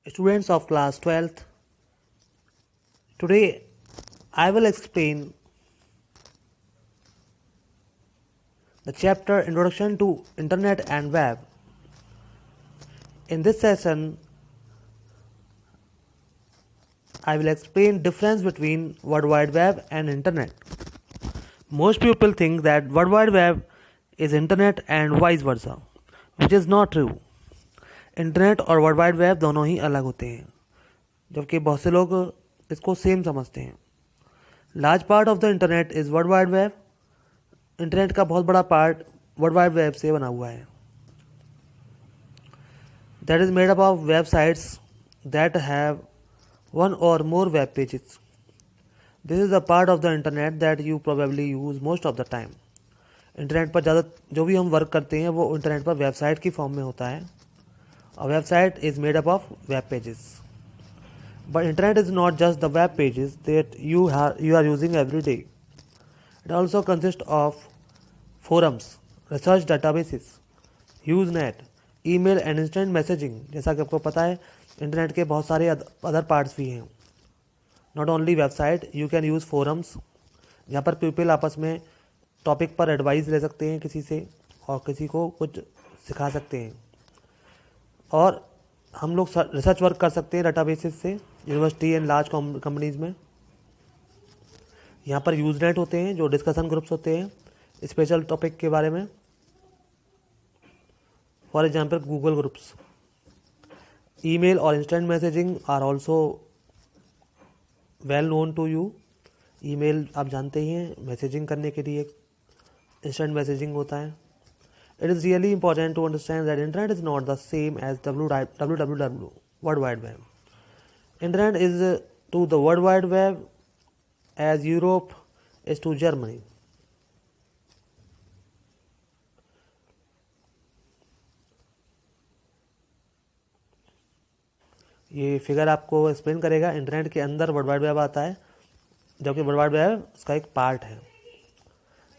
Students of class 12th, today I will explain the chapter Introduction to Internet and Web. In this session, I will explain difference between World Wide Web and Internet. Most people think that World Wide Web is Internet and vice versa, which is not true. Internet और world wide web दोनों ही अलग होते हैं, जबकि बहुत से लोग इसको सेम समझते हैं. Large part of the internet is world wide web. Internet का बहुत बड़ा पार्ट वर्ल्ड वाइड वेब से बना हुआ है. That is made up of websites that have one or more web pages. This is the part of the internet that you probably use most of the time. Internet पर ज़्यादा जो भी हम work करते हैं वो इंटरनेट पर website की फॉर्म में होता है. A website is made up of web pages. But internet is not just the web pages that you are using every day. It also consists of forums, research databases, Usenet, email and instant messaging. जैसा कि आपको पता है internet के बहुत सारे other parts भी हैं. Not only website, you can use forums, जहाँ पर पीपल आपस में टॉपिक पर एडवाइस ले सकते हैं किसी से और किसी को कुछ सिखा सकते हैं. और हम लोग रिसर्च वर्क कर सकते हैं डाटाबेसेस से यूनिवर्सिटी एंड लार्ज कंपनीज में. यहाँ पर यूजनेट होते हैं जो डिस्कशन ग्रुप्स होते हैं स्पेशल टॉपिक के बारे में. For example Google groups. Email और instant messaging are also well known to you. Email आप जानते ही हैं, मैसेजिंग करने के लिए इंस्टेंट मैसेजिंग होता है. It is really important to understand that internet is not the same as www, World Wide Web. Internet is to the World Wide Web as Europe is to Germany. ये figure आपको explain करेगा. Internet के अंदर world wide web आता है, जबकि world wide web उसका एक पार्ट है.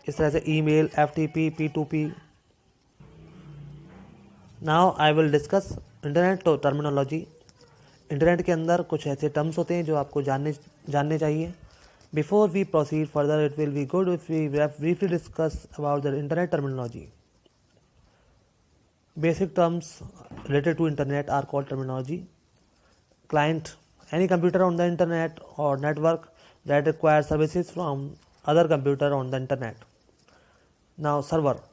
इस तरह से email, FTP, P2P. Now I will discuss internet terminology. Internet के अंदर कुछ ऐसे टर्म्स होते हैं जो आपको जानने चाहिए. Before we proceed further it will be good if we briefly discuss about the internet terminology. Basic terms related to internet are called terminology. Client, any computer on the internet और network that require services from other computer on the internet. Now server,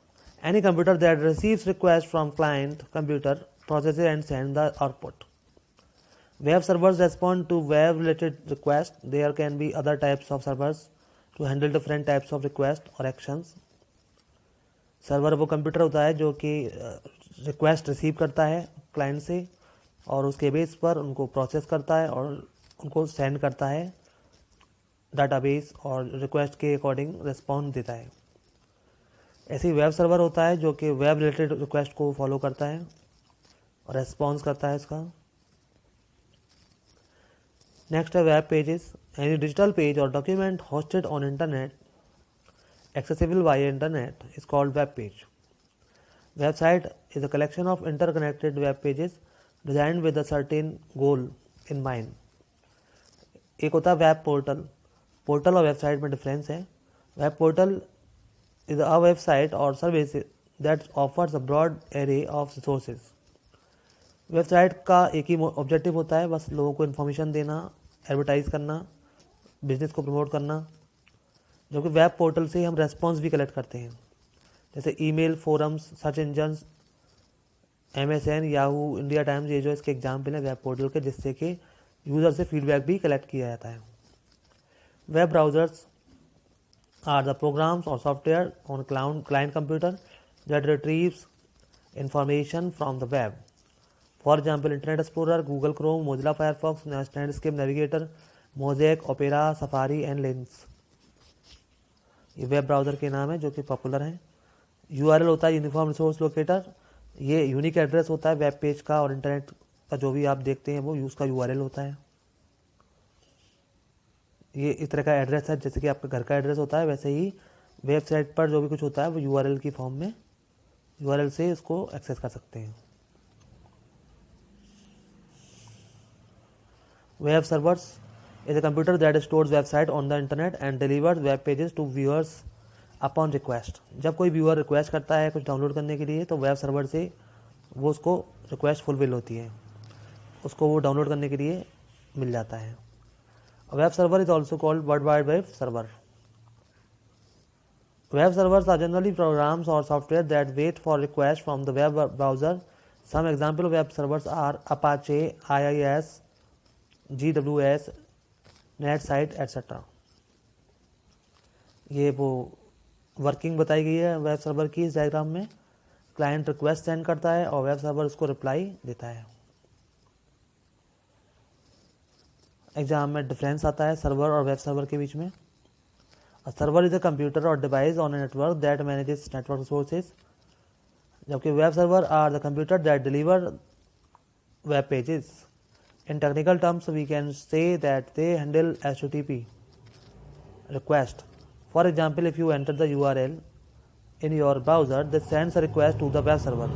any computer that receives requests from client computer, processes and sends the output. Web servers respond to web related requests. There can be other types of servers to handle different types of requests or actions. Server वो computer होता है जो कि request receive करता है client से और उसके बेस पर उनको प्रोसेस करता है और उनको सेंड करता है डाटाबेस और रिक्वेस्ट के अकॉर्डिंग रिस्पॉन्स देता है. ऐसे ही वेब सर्वर होता है जो कि वेब रिलेटेड रिक्वेस्ट को फॉलो करता है और रेस्पॉन्स करता है इसका. नेक्स्ट है web pages. Any digital page और document hosted on internet accessible by internet is called web page. Website is a collection of interconnected web pages designed with a certain goal in mind. एक होता है web portal. Portal और website में difference है. Web portal is a website or service that offers a broad array of resources. Website का एक ही objective होता है, बस लोगों को इन्फॉर्मेशन देना, एडवर्टाइज करना, बिजनेस को प्रमोट करना. जो कि वेब पोर्टल से हम रेस्पॉन्स भी कलेक्ट करते हैं, जैसे email, forums, search engines, MSN, Yahoo, India times. ये जो इसके एग्जाम्पल हैं वेब पोर्टल के, जिससे कि यूज़र से फीडबैक भी कलेक्ट किया जाता है. Web browsers are the programs or software on client computer that retrieves information from the web. For example, Internet Explorer, Google Chrome, Mozilla Firefox, Netscape Navigator, Mosaic, Opera, Safari and Lens. ये web browser के नाम है जो कि popular हैं. URL होता है uniform resource locator. ये यूनिक एड्रेस होता है वेब पेज का, और इंटरनेट का जो भी आप देखते हैं वो उसका URL होता है. ये इस तरह का एड्रेस है, जैसे कि आपका घर का एड्रेस होता है, वैसे ही वेबसाइट पर जो भी कुछ होता है वो URL की फॉर्म में, URL से इसको एक्सेस कर सकते हैं. Web servers is a computer that stores website on the internet and delivers web pages to viewers upon request. जब कोई व्यूअर रिक्वेस्ट करता है कुछ डाउनलोड करने के लिए तो वेब सर्वर से वो उसको रिक्वेस्ट फुलफिल होती है, उसको वो डाउनलोड करने के लिए मिल जाता है. Web server is also called world wide web server. Web servers are generally programs or software that wait for requests from the web browser. Some example of web servers are Apache, IIS, GWS, NetSite, etc. ये वो working बताई गई है web server की इस diagram में. Client request send करता है और वेब सर्वर उसको रिप्लाई देता है. एग्जाम में डिफरेंस आता है सर्वर और वेब सर्वर के बीच में. A server is a computer or device on a network that manages network resources. जबकि web server are the computer that deliver web pages. In technical terms, we can say that they handle HTTP request. For example, if you enter the URL in your browser, this sends a request to the web server.